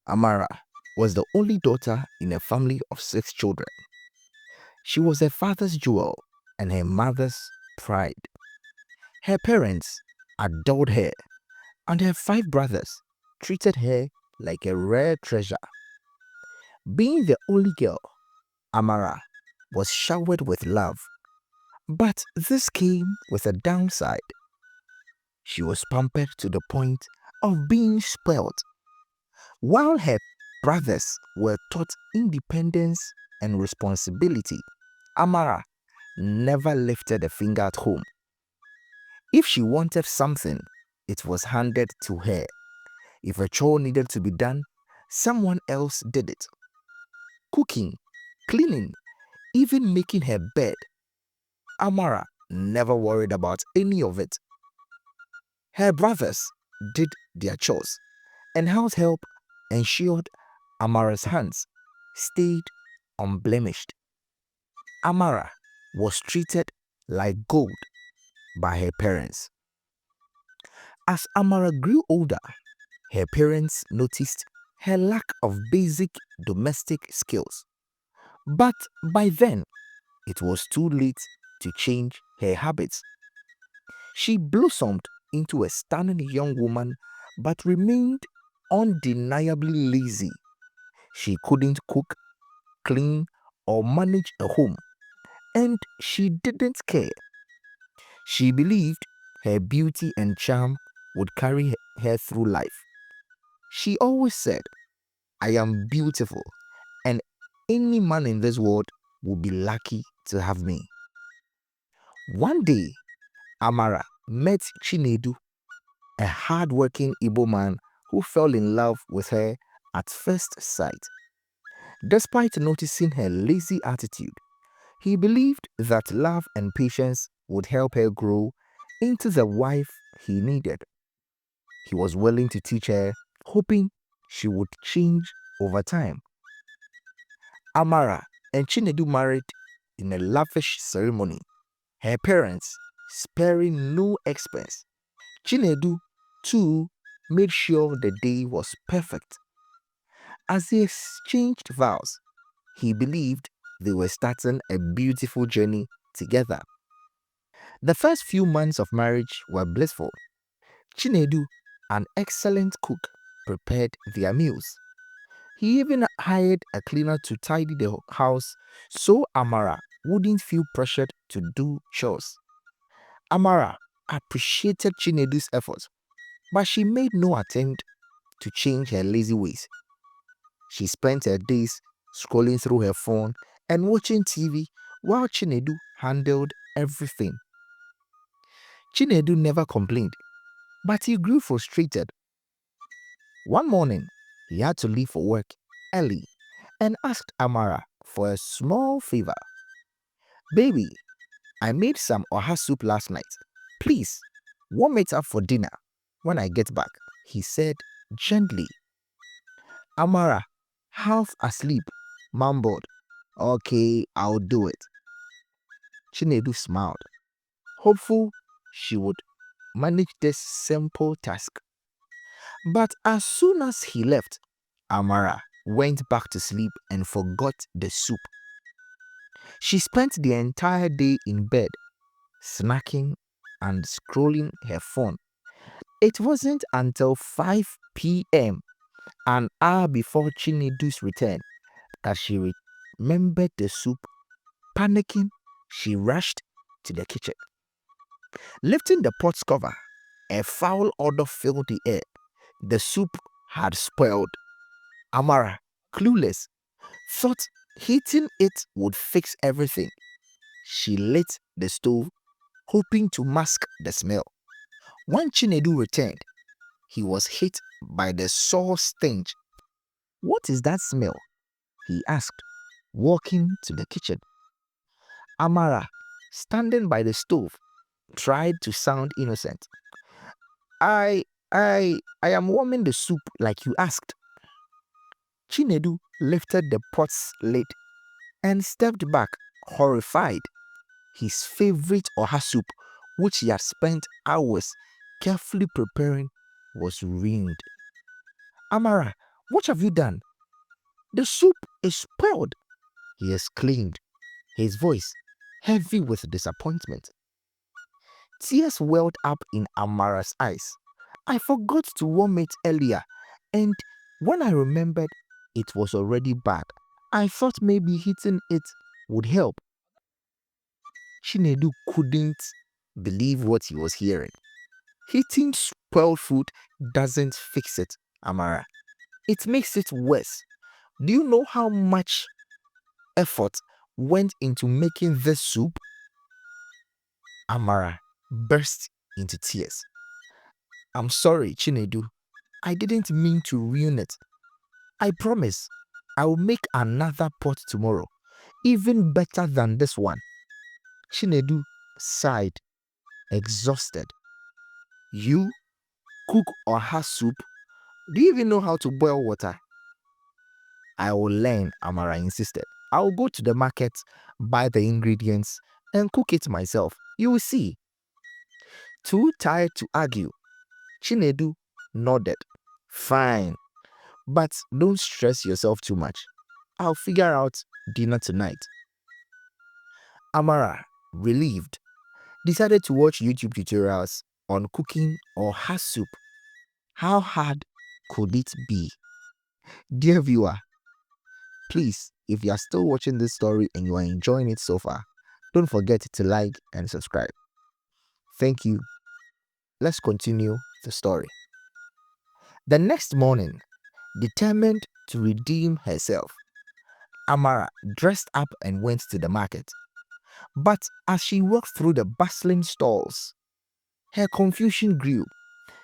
Amara was the only daughter in a family of 6 children. She was her father's jewel and her mother's pride. Her parents adored her, and her 5 brothers treated her like a rare treasure. Being the only girl, Amara was showered with love. But this came with a downside. She was pampered to the point of being spoiled. While her brothers were taught independence and responsibility, Amara never lifted a finger at home. If she wanted something, it was handed to her. If a chore needed to be done, someone else did it. Cooking, cleaning, even making her bed, Amara never worried about any of it. Her brothers did their chores, and house help ensured Amara's hands stayed unblemished. Amara was treated like gold by her parents. As Amara grew older, her parents noticed her lack of basic domestic skills. But by then, it was too late to change her habits. She blossomed into a stunning young woman but remained undeniably lazy. She couldn't cook, clean, or manage a home, and she didn't care. She believed her beauty and charm would carry her through life. She always said, I am beautiful, and any man in this world would be lucky to have me. One day, Amara met Chinedu, a hard-working Igbo man who fell in love with her at first sight. Despite noticing her lazy attitude, he believed that love and patience would help her grow into the wife he needed. He was willing to teach her, hoping she would change over time. Amara and Chinedu married in a lavish ceremony, her parents sparing no expense. Chinedu, too, made sure the day was perfect. As they exchanged vows, he believed they were starting a beautiful journey together. The first few months of marriage were blissful. Chinedu, an excellent cook, prepared their meals. He even hired a cleaner to tidy the house so Amara wouldn't feel pressured to do chores. Amara appreciated Chinedu's efforts, but she made no attempt to change her lazy ways. She spent her days scrolling through her phone and watching TV while Chinedu handled everything. Chinedu never complained, but he grew frustrated. One morning, he had to leave for work early and asked Amara for a small favor. Baby, I made some oha soup last night. Please, warm it up for dinner when I get back, he said gently. Amara, half asleep, mumbled, Okay, I'll do it. Chinedu smiled, hopeful she would manage this simple task. But as soon as he left, Amara went back to sleep and forgot the soup. She spent the entire day in bed, snacking and scrolling her phone. It wasn't until 5 p.m., an hour before Chinedu's return, that she remembered the soup. Panicking, she rushed to the kitchen. Lifting the pot's cover, a foul odor filled the air. The soup had spoiled. Amara, clueless, thought heating it would fix everything. She lit the stove, hoping to mask the smell. When Chinedu returned, he was hit by the sore stench. What is that smell? He asked, walking to the kitchen. Amara, standing by the stove, tried to sound innocent. I, I am warming the soup like you asked. Chinedu lifted the pot's lid and stepped back, horrified. His favorite oha soup, which he had spent hours carefully preparing, was ruined. Amara, What have you done? The soup is spoiled, he exclaimed, his voice heavy with disappointment. Tears welled up in Amara's eyes. I forgot to warm it earlier, and when I remembered it was already bad, I thought maybe heating it would help. Chinedu couldn't believe what he was hearing. Heating spoiled food doesn't fix it, Amara. It makes it worse. Do you know how much effort went into making this soup? Amara burst into tears. I'm sorry, Chinedu. I didn't mean to ruin it. I promise I will make another pot tomorrow, even better than this one. Chinedu sighed, exhausted. You cook oha soup? Do you even know how to boil water? I will learn, Amara insisted. I will go to the market, buy the ingredients, and cook it myself. You will see. Too tired to argue, Chinedu nodded. Fine, but don't stress yourself too much. I'll figure out dinner tonight. Amara, relieved, decided to watch YouTube tutorials on cooking oha soup. How hard could it be? Dear viewer, please, if you are still watching this story and you are enjoying it so far, don't forget to like and subscribe. Thank you. Let's continue the story. The next morning, determined to redeem herself, Amara dressed up and went to the market. But as she walked through the bustling stalls, her confusion grew.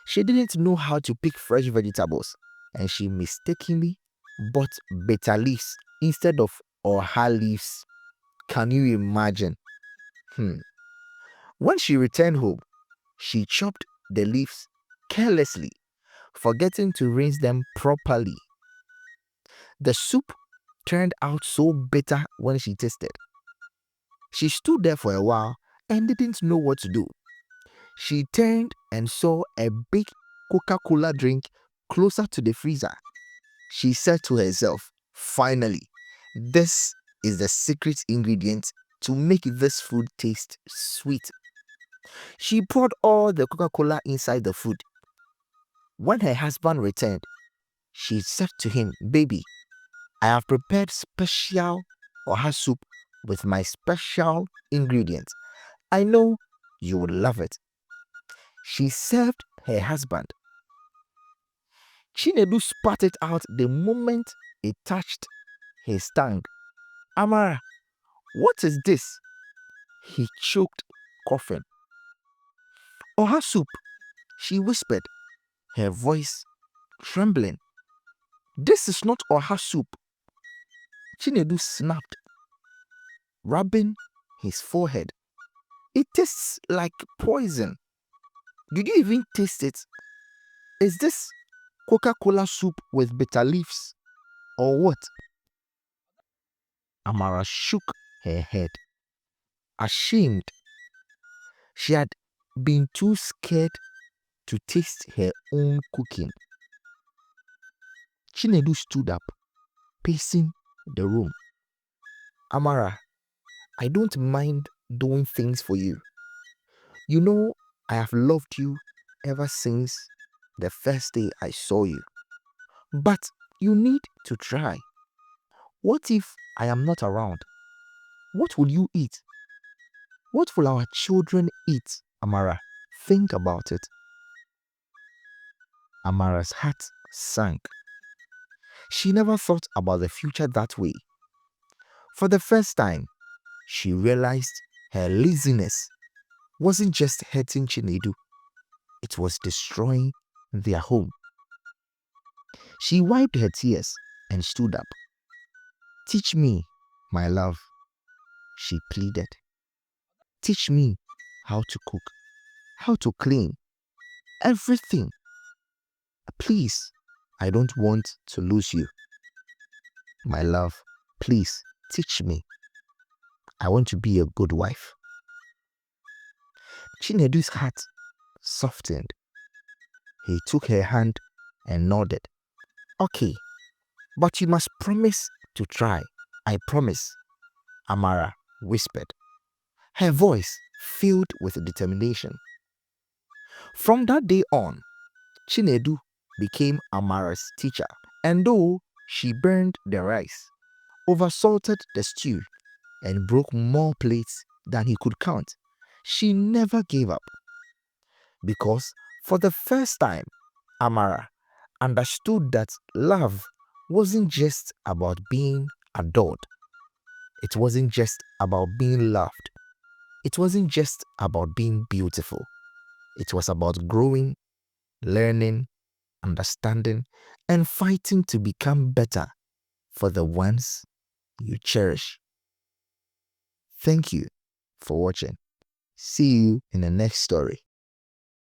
She didn't know how to pick fresh vegetables, and she mistakenly bought bitter leaves instead of oha leaves. Can you imagine? When she returned home, she chopped the leaves carelessly, forgetting to rinse them properly. The soup turned out so bitter when she tasted. She stood there for a while and didn't know what to do. She turned and saw a big Coca-Cola drink closer to the freezer. She said to herself, finally, this is the secret ingredient to make this food taste sweet. She poured all the Coca-Cola inside the food. When her husband returned, she said to him, Baby, I have prepared special oha soup with my special ingredients. I know you would love it. She served her husband. Chinedu spat it out the moment it touched his tongue. Amara, what is this? He choked, coughing. Oha soup, she whispered, her voice trembling. This is not oha soup. Chinedu snapped, rubbing his forehead. It tastes like poison. Did you even taste it? Is this Coca-Cola soup with bitter leaves or what? Amara shook her head, ashamed. She had been too scared to taste her own cooking. Chinedu stood up, pacing the room. Amara, I don't mind doing things for you. You know I have loved you ever since the first day I saw you. But you need to try. What if I am not around? What will you eat? What will our children eat, Amara? Think about it. Amara's heart sank. She never thought about the future that way. For the first time, she realized her laziness wasn't just hurting Chinedu, it was destroying their home. She wiped her tears and stood up. Teach me, my love, she pleaded. Teach me how to cook, how to clean, everything. Please, I don't want to lose you. My love, please teach me. I want to be a good wife. Chinedu's heart softened. He took her hand and nodded. Okay, But you must promise to try. I promise, Amara whispered, her voice filled with determination. From that day on, Chinedu became Amara's teacher, and though she burned the rice, oversalted the stew, and broke more plates than he could count, she never gave up. Because for the first time, Amara understood that love wasn't just about being adored. It wasn't just about being loved. It wasn't just about being beautiful. It was about growing, learning, understanding, and fighting to become better for the ones you cherish. Thank you for watching. See you in the next story.